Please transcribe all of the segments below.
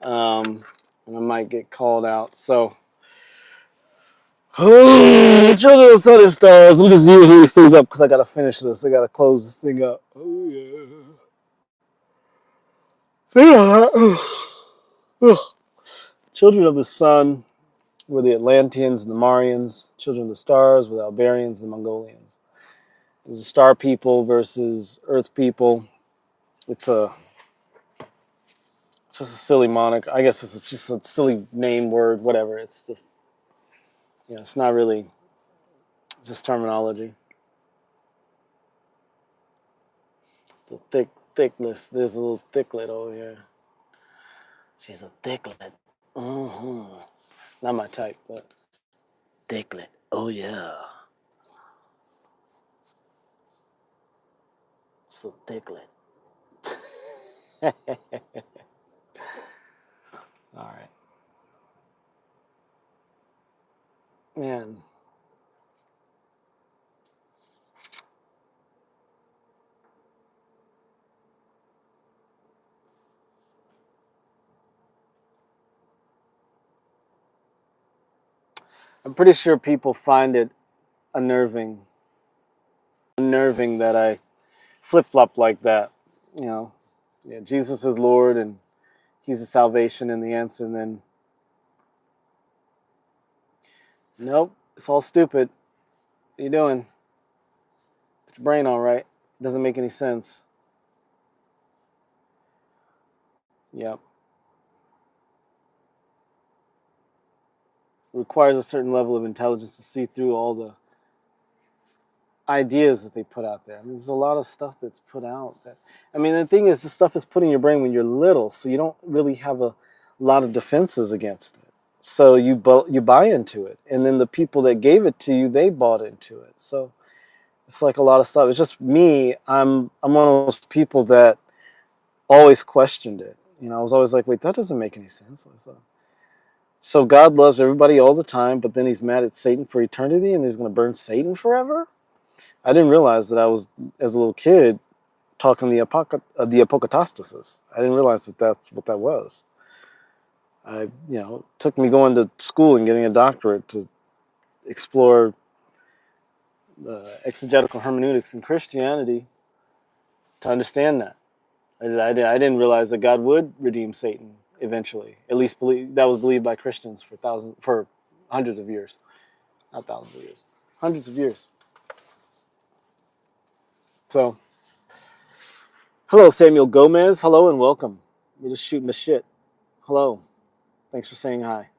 and I might get called out. So, children of sun and stars. Let me just use these things up because I gotta finish this. I gotta close this thing up. Oh yeah. Children of the sun were the Atlanteans and the Marians. Children of the stars were the Albarians and the Mongolians. There's a star people versus Earth people. It's just a silly moniker. I guess it's just a silly name word, whatever. It's just, it's not really just terminology. It's the thickness. There's a little thicklet over here. She's a thicklet. Not my type, but thicklet. Oh yeah. It's a thicklet. All right. Man. I'm pretty sure people find it unnerving that I flip-flop like that. Jesus is Lord and he's the salvation and the answer, and then nope, it's all stupid. What are you doing? Put your brain on right. It doesn't make any sense. Yep. It requires a certain level of intelligence to see through all the ideas that they put out there. I mean, there's a lot of stuff that's put out. The thing is, the stuff is put in your brain when you're little, so you don't really have a lot of defenses against it. So you buy into it, and then the people that gave it to you, they bought into it. So it's like a lot of stuff. It's just me. I'm one of those people that always questioned it. I was always like, wait, that doesn't make any sense. So God loves everybody all the time, but then he's mad at Satan for eternity, and he's going to burn Satan forever? I didn't realize that I was, as a little kid, talking the apokatastasis. I didn't realize that that's what that was. It took me going to school and getting a doctorate to explore the exegetical hermeneutics in Christianity to understand that. I didn't realize that God would redeem Satan eventually. At least that was believed by Christians for hundreds of years. Not thousands of years. Hundreds of years. So, hello, Samuel Gomez. Hello and welcome. We're just shooting the shit. Hello. Thanks for saying hi.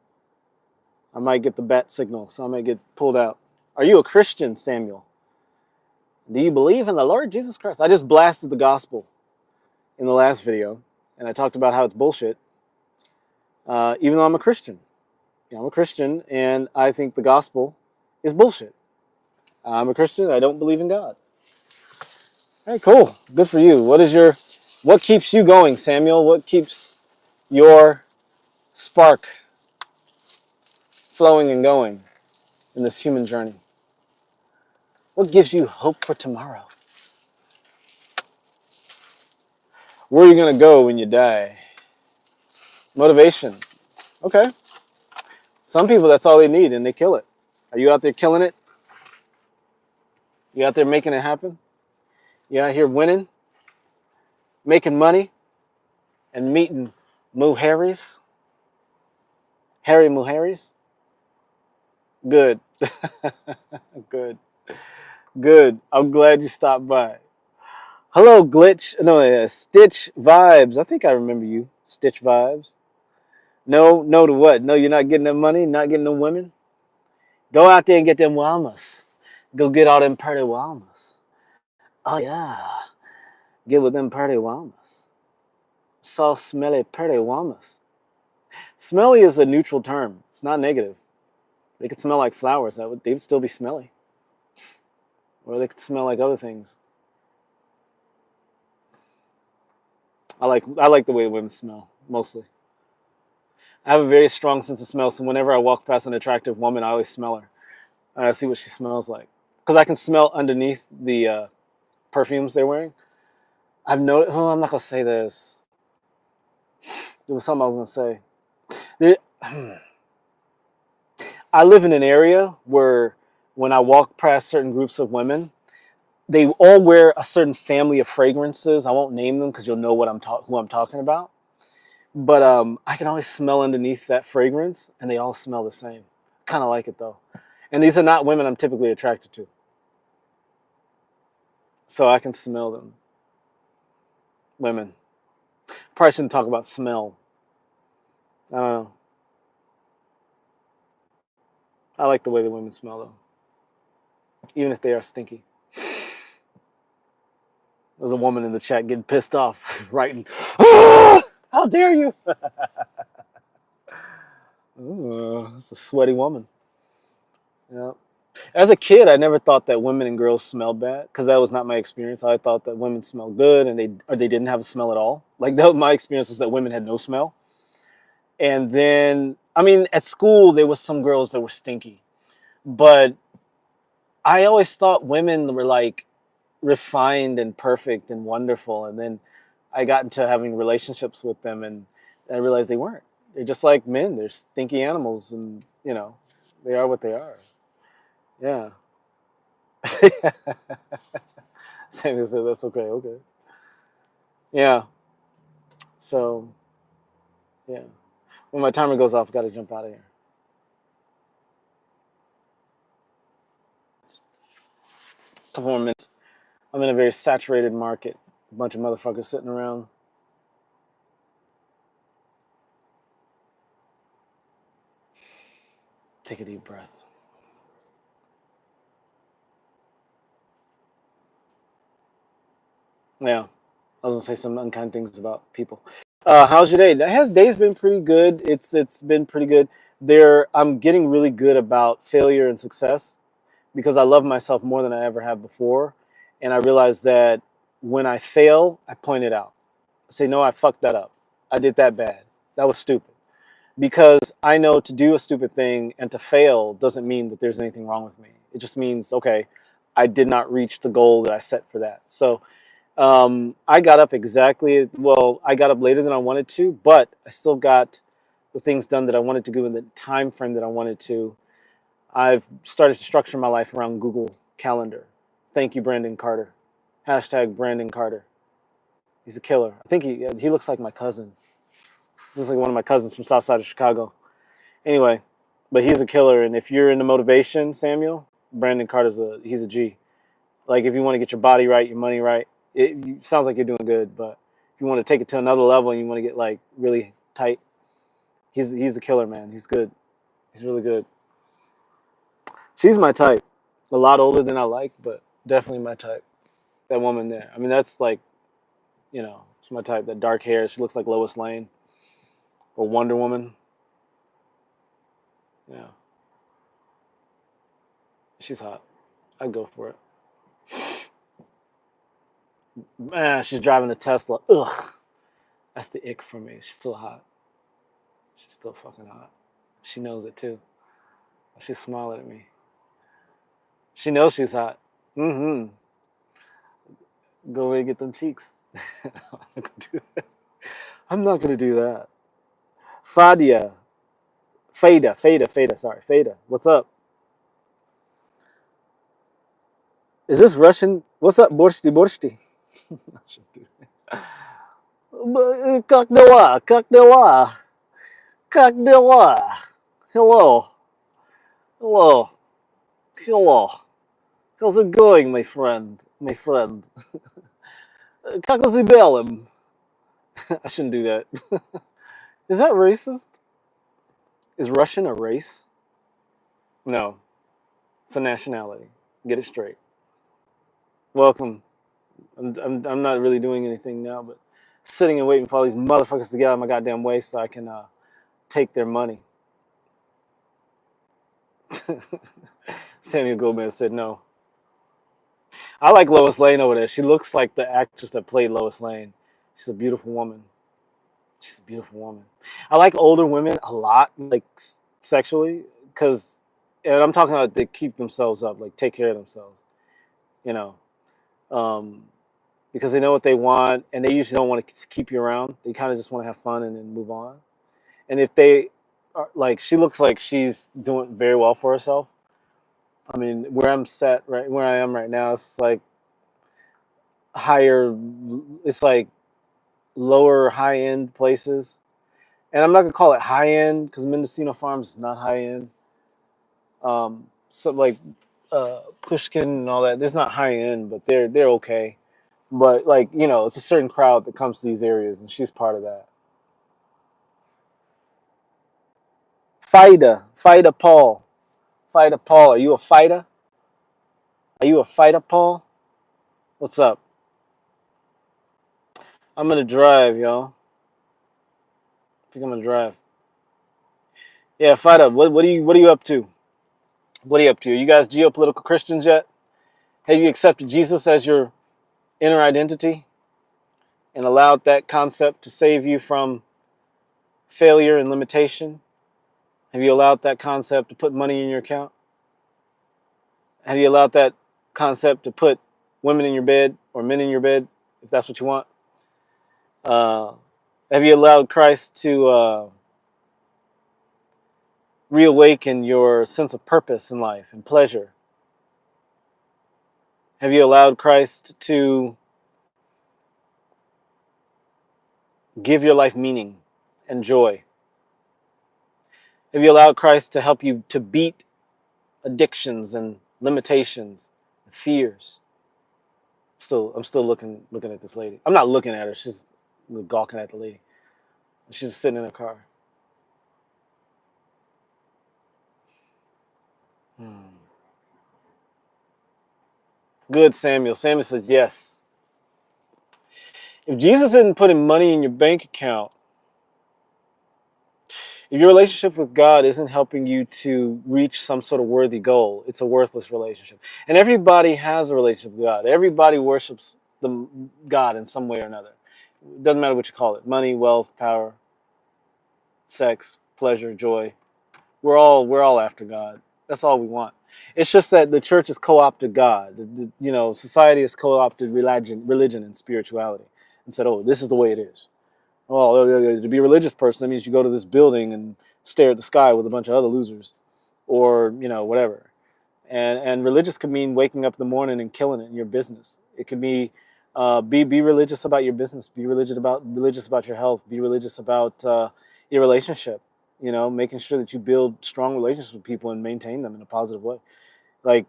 I might get the bat signal, so I might get pulled out. Are you a Christian, Samuel? Do you believe in the Lord Jesus Christ? I just blasted the gospel in the last video, and I talked about how it's bullshit, even though I'm a Christian. I'm a Christian, and I think the gospel is bullshit. I'm a Christian. I don't believe in God. All right, cool. Good for you. What keeps you going, Samuel? What keeps your spark flowing and going in this human journey? What gives you hope for tomorrow? Where are you going to go when you die? Motivation. Okay. Some people, that's all they need, and they kill it. Are you out there killing it? You out there making it happen? You out here winning? Making money? And meeting mujeres? Harry mujeres? Good. Good. Good. I'm glad you stopped by. Hello, Glitch. No, Stitch Vibes. I think I remember you. Stitch Vibes. No to what? No, you're not getting that money? Not getting the women? Go out there and get them llamas. Go get all them pretty llamas. Oh, yeah. Get with them pretty llamas. Soft, smelly, pretty llamas. Smelly is a neutral term. It's not negative. They could smell like flowers. They would still be smelly. Or they could smell like other things. I like the way women smell, mostly. I have a very strong sense of smell, so whenever I walk past an attractive woman, I always smell her. I see what she smells like. Because I can smell underneath the perfumes they're wearing. I've noticed, I'm not going to say this. There was something I was gonna say. I live in an area where when I walk past certain groups of women, they all wear a certain family of fragrances. I won't name them because you'll know what who I'm talking about. But I can always smell underneath that fragrance, and they all smell the same. Kind of like it though. And these are not women I'm typically attracted to, so I can smell them. Women. Probably shouldn't talk about smell. I don't know. I like the way the women smell though, even if they are stinky. There's a woman in the chat getting pissed off, writing, "Ah, how dare you!" It's a sweaty woman. Yeah. As a kid, I never thought that women and girls smelled bad because that was not my experience. I thought that women smelled good and they didn't have a smell at all. Like my experience was that women had no smell. And then, I mean, at school there was some girls that were stinky, but I always thought women were like refined and perfect and wonderful. And then I got into having relationships with them, and I realized they weren't. They're just like men. They're stinky animals, and they are what they are. Yeah. Samuel said that's okay. Okay. Yeah. So, yeah. When my timer goes off, I got to jump out of here. A couple more minutes. I'm in a very saturated market. A bunch of motherfuckers sitting around. Take a deep breath. Yeah. I was gonna say some unkind things about people. How's your day? Day's been pretty good. It's been pretty good. I'm getting really good about failure and success because I love myself more than I ever have before, and I realize that when I fail, I point it out. I say, no, I fucked that up. I did that bad. That was stupid. Because I know to do a stupid thing and to fail doesn't mean that there's anything wrong with me. It just means, okay, I did not reach the goal that I set for that. So I got up I got up later than I wanted to, but I still got the things done that I wanted to do in the time frame that I wanted to. I've started to structure my life around Google Calendar. Thank you, Brandon Carter. Hashtag Brandon Carter. He's a killer. I think he looks like my cousin. He looks like one of my cousins from South Side of Chicago. Anyway, but he's a killer, and if you're into motivation, Samuel, Brandon Carter's he's a G. Like if you want to get your body right, your money right, it sounds like you're doing good. But if you want to take it to another level and you want to get like really tight, he's a killer, man. He's good. He's really good. She's my type. A lot older than I like, but definitely my type. That woman there. I mean, that's like, it's my type. That dark hair. She looks like Lois Lane or Wonder Woman. Yeah. She's hot. I'd go for it. Man, she's driving a Tesla. Ugh. That's the ick for me. She's still hot. She's still fucking hot. She knows it too. She's smiling at me. She knows she's hot. Mm-hmm. Go away and get them cheeks. I'm not gonna do that. Fadia. Fada. Sorry, Fada. What's up? Is this Russian? What's up, Borshti? Как дела? Как дела? Как дела? Hello. Hello. Hello. How's it going, my friend? My friend. Как забелым? I shouldn't do that. Is that racist? Is Russian a race? No. It's a nationality. Get it straight. Welcome. I'm not really doing anything now, but sitting and waiting for all these motherfuckers to get out of my goddamn way so I can take their money. Samuel Gomez said no. I like Lois Lane over there. She looks like the actress that played Lois Lane. She's a beautiful woman. She's a beautiful woman. I like older women a lot, like sexually, and I'm talking about they keep themselves up, like take care of themselves, you know. because they know what they want, and they usually don't want to keep you around. They kind of just want to have fun and then move on. And if they are, like, she looks like she's doing very well for herself. I mean, where I'm set right where I am right now, it's like higher, it's like lower high end places. And I'm not gonna call it high end because Mendocino Farms is not high end. So like Pushkin and all that, it's not high end, but they're okay. But like, you know, it's a certain crowd that comes to these areas, and she's part of that. Fighter Paul, Fighter Paul. Are you a fighter? Are you a fighter, Paul? What's up? I'm gonna drive, y'all. I think I'm gonna drive. Yeah, fighter. What are you up to? What are you up to? Are you guys geopolitical Christians yet? Have you accepted Jesus as your inner identity and allowed that concept to save you from failure and limitation? Have you allowed that concept to put money in your account? Have you allowed that concept to put women in your bed or men in your bed, if that's what you want? Uh, have you allowed Christ to reawaken your sense of purpose in life and pleasure? Have you allowed Christ to give your life meaning and joy? Have you allowed Christ to help you to beat addictions and limitations and fears? I'm still looking at this lady. I'm not looking at her. She's gawking at the lady. She's sitting in her car. Good, Samuel. Samuel says yes. If Jesus isn't putting money in your bank account, if your relationship with God isn't helping you to reach some sort of worthy goal, it's a worthless relationship. And everybody has a relationship with God. Everybody worships God in some way or another. It doesn't matter what you call it: money, wealth, power, sex, pleasure, joy. We're all after God. That's all we want. It's just that the church has co-opted God. You know, society has co-opted religion and spirituality, and said, "Oh, this is the way it is." Well, to be a religious person, that means you go to this building and stare at the sky with a bunch of other losers, or you know, whatever. And religious could mean waking up in the morning and killing it in your business. It could be be religious about your business. Be religious about your health. Be religious about your relationship. You know, making sure that you build strong relationships with people and maintain them in a positive way. Like,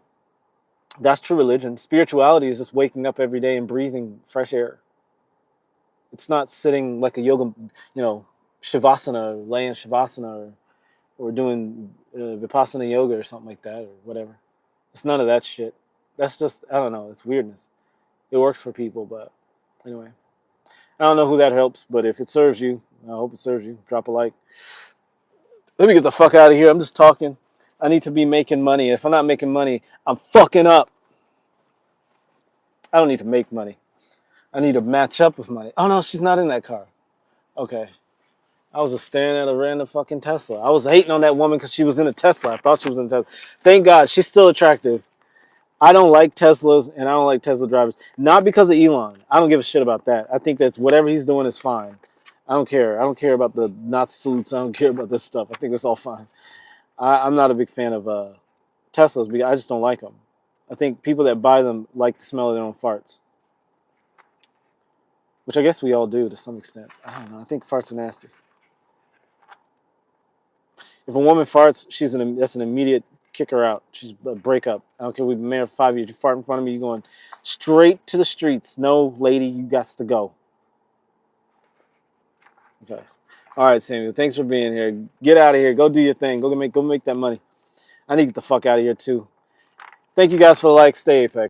that's true religion. Spirituality is just waking up every day and breathing fresh air. It's not sitting like a yoga, you know, shavasana, or laying shavasana, or doing vipassana yoga or something like that, or whatever. It's none of that shit. That's just, I don't know, it's weirdness. It works for people, but anyway. I don't know who that helps, but if it serves you, I hope it serves you. Drop a like. Let me get the fuck out of here. I'm just talking. I need to be making money. If I'm not making money, I'm fucking up. I don't need to make money. I need to match up with money. Oh no, she's not in that car. Okay. I was just staring at a random fucking Tesla. I was hating on that woman because she was in a Tesla. I thought she was in a Tesla. Thank God, she's still attractive. I don't like Teslas, and I don't like Tesla drivers. Not because of Elon. I don't give a shit about that. I think that whatever he's doing is fine. I don't care. I don't care about the Nazi salutes. I don't care about this stuff. I think that's all fine. I'm not a big fan of Teslas because I just don't like them. I think people that buy them like the smell of their own farts. Which I guess we all do to some extent. I don't know. I think farts are nasty. If a woman farts, that's an immediate kick her out. She's a breakup. I don't care. We've been married for 5 years. You fart in front of me, you're going straight to the streets. No, lady, you got to go. Okay. All right, Samuel. Thanks for being here. Get out of here. Go do your thing. Go make that money. I need to get the fuck out of here too. Thank you guys for the like. Stay Apex.